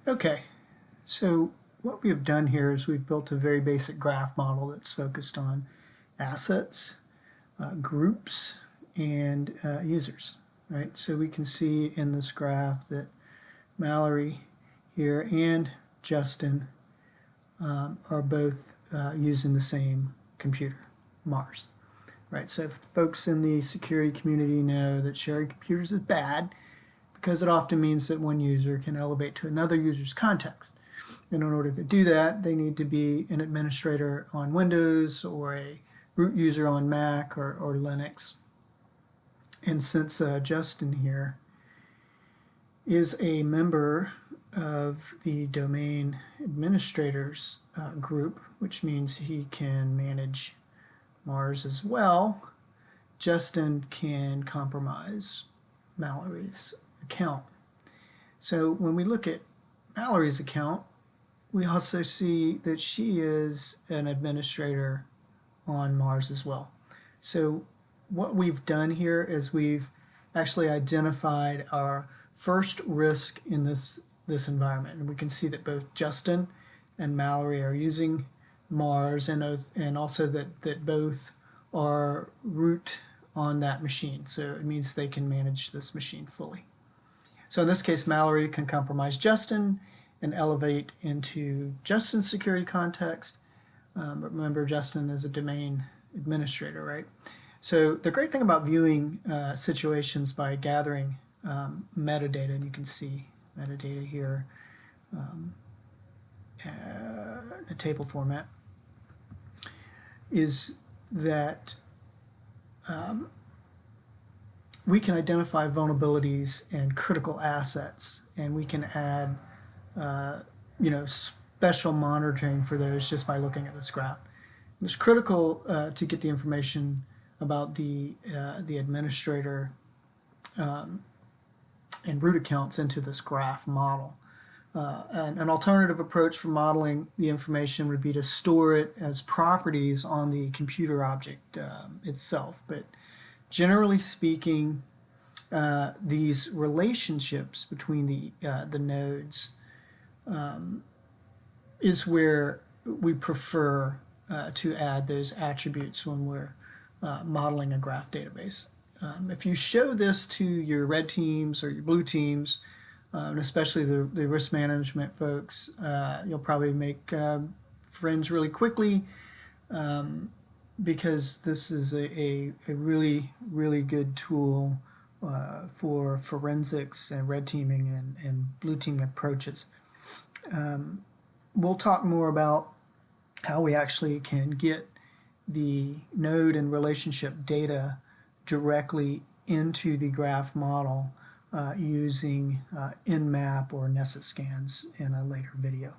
Okay, so what we have done here is we've built a very basic graph model that's focused on assets, groups, and users, right? So we can see in this graph that Mallory here and Justin are both using the same computer, Mars, right? So folks in the security community know that sharing computers is bad because it often means that one user can elevate to another user's context. And in order to do that, they need to be an administrator on Windows or a root user on Mac or Linux. And since Justin here is a member of the domain administrators group, which means he can manage Mars as well, Justin can compromise Mallory's account. So when we look at Mallory's account, we also see that she is an administrator on Mars as well. So what we've done here is we've actually identified our first risk in this environment. And we can see that both Justin and Mallory are using Mars, and also that both are root on that machine. So it means they can manage this machine fully. So in this case, Mallory can compromise Justin and elevate into Justin's security context. But remember, Justin is a domain administrator, right? So the great thing about viewing situations by gathering metadata, and you can see metadata here in a table format, is that we can identify vulnerabilities and critical assets, and we can add special monitoring for those just by looking at this graph. It's critical to get the information about the administrator and root accounts into this graph model. An alternative approach for modeling the information would be to store it as properties on the computer object itself. But generally speaking, these relationships between the nodes is where we prefer to add those attributes when we're modeling a graph database. If you show this to your red teams or your blue teams, and especially the risk management folks, you'll probably make friends really quickly because this is a really, really good tool for forensics and red teaming and blue team approaches. We'll talk more about how we actually can get the node and relationship data directly into the graph model using Nmap or Nessus scans in a later video.